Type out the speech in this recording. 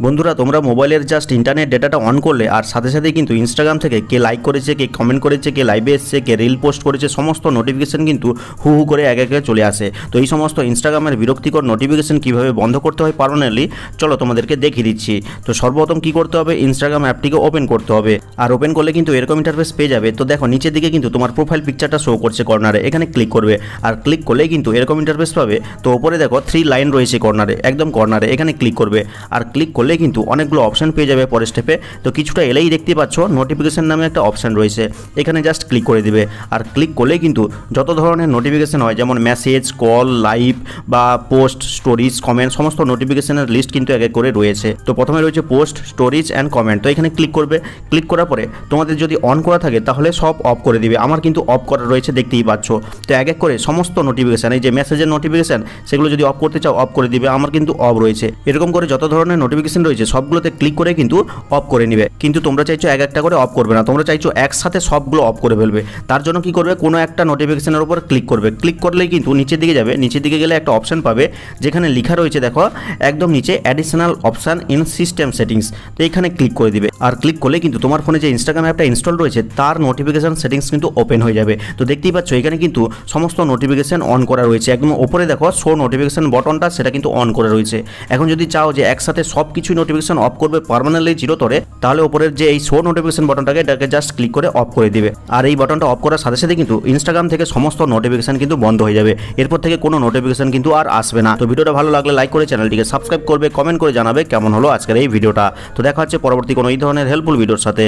বন্ধুরা তোমরা মোবাইলের জাস্ট ইন্টারনেট ডেটাটা অন করলে আর সাথে সাথেই কিন্তু ইনস্টাগ্রাম থেকে কে লাইক করেছে, কে কমেন্ট করেছে, কে লাইভে এসছে, কে রিল পোস্ট করেছে, সমস্ত নোটিফিকেশন কিন্তু হু হু করে এক একে চলে আসে। তো এই সমস্ত ইনস্টাগ্রামের বিরক্তিকর নোটিফিকেশন কীভাবে বন্ধ করতে হয় পার্মানেন্টলি, চলো তোমাদেরকে দেখিয়ে দিচ্ছি। তো সর্বপ্রথম কী করতে হবে, ইনস্টাগ্রাম অ্যাপটিকে ওপেন করতে হবে। আর ওপেন করলে কিন্তু এরকম ইন্টারফেস পেয়ে যাবে। তো দেখো নিচের দিকে কিন্তু তোমার প্রোফাইল পিকচারটা শো করছে কর্নারে, এখানে ক্লিক করবে। আর ক্লিক করলেই কিন্তু এরকম ইন্টারফেস পাবে। তো ওপরে দেখো 3 লাইন রয়েছে কর্নারে, একদম কর্নারে, এখানে ক্লিক করবে। আর ক্লিক করলে কিন্তু অনেকগুলো অপশন পেয়ে যাবে পরের স্টেপে। তো কিছুটা এলেই দেখতে পাচ্ছ নোটিফিকেশন নামে একটা অপশন রয়েছে, এখানে জাস্ট ক্লিক করে দিবে। আর ক্লিক করলেই কিন্তু যত ধরনের নোটিফিকেশন হয়, যেমন মেসেজ, কল, লাইভ বা পোস্ট, স্টোরিজ, কমেন্ট, সমস্ত নোটিফিকেশনের লিস্ট কিন্তু এক এক করে রয়েছে। তো প্রথমে রয়েছে পোস্ট, স্টোরিজ অ্যান্ড কমেন্ট। তো এখানে ক্লিক করবে। ক্লিক করার পরে তোমাদের যদি অন করা থাকে তাহলে সব অফ করে দিবে। আমার কিন্তু অফ করা রয়েছে, দেখতেই পাচ্ছ। তো এক এক করে সমস্ত নোটিফিকেশান, এই যে মেসেজের নোটিফিকেশান, সেগুলো যদি অফ করতে চাও অফ করে দিবে। আমার কিন্তু অফ রয়েছে। এরকম করে যত ধরনের নোটিফিকেশন রয়েছে সবগুলোতে ক্লিক করে কিন্তু অফ করে নিবে। কিন্তু তোমরা চাইছো এক একটা করে অফ করবে না, তোমরা চাইছো একসাথে সবগুলো অফ করে ফেলবে। তার জন্য কি করবে, কোনো একটা নোটিফিকেশনের উপর ক্লিক করবে। ক্লিক করলেই কিন্তু নিচের দিকে যাবে। নিচের দিকে গেলে একটা অপশন পাবে যেখানে লেখা রয়েছে, দেখো একদম নিচে additional option in system settings. তো এখানে ক্লিক করে দিবে। আর ক্লিক করলে কিন্তু তোমার ফোনে যে ইনস্টাগ্রাম অ্যাপটা ইনস্টল রয়েছে তার নোটিফিকেশন সেটিংস কিন্তু ওপেন হয়ে যাবে। তো দেখতেই পাচ্ছ এখানে কিন্তু সমস্ত নোটিফিকেশন অন করা রয়েছে। একদম ওপরে দেখো শো নোটিফিকেশন বটনটা, সেটা কিন্তু অন করে রয়েছে। এখন যদি চাও যে একসাথে সব কিছু নোটিফিকেশন অফ করবে পার্মানেন্টলি চিরতরে, তাহলে উপরের যে এই শো নোটিফিকেশন বটনটাকে এটাকে জাস্ট ক্লিক করে অফ করে দিবে। আর এই বটনটা অফ করার সাথে সাথে কিন্তু ইনস্টাগ্রাম থেকে সমস্ত নোটিফিকেশন কিন্তু বন্ধ হয়ে যাবে। এরপর থেকে কোনো নোটিফিকেশন কিন্তু আর আসবে না। তো ভিডিওটা ভালো লাগলে লাইক করে চ্যানেলটিকে সাবস্ক্রাইব করবে, কমেন্ট করে জানাবে কেমন হলো আজকের এই ভিডিওটা। তো দেখা হচ্ছে পরবর্তী কোনো এই ধরনের হেল্পফুল ভিডিওর সাথে।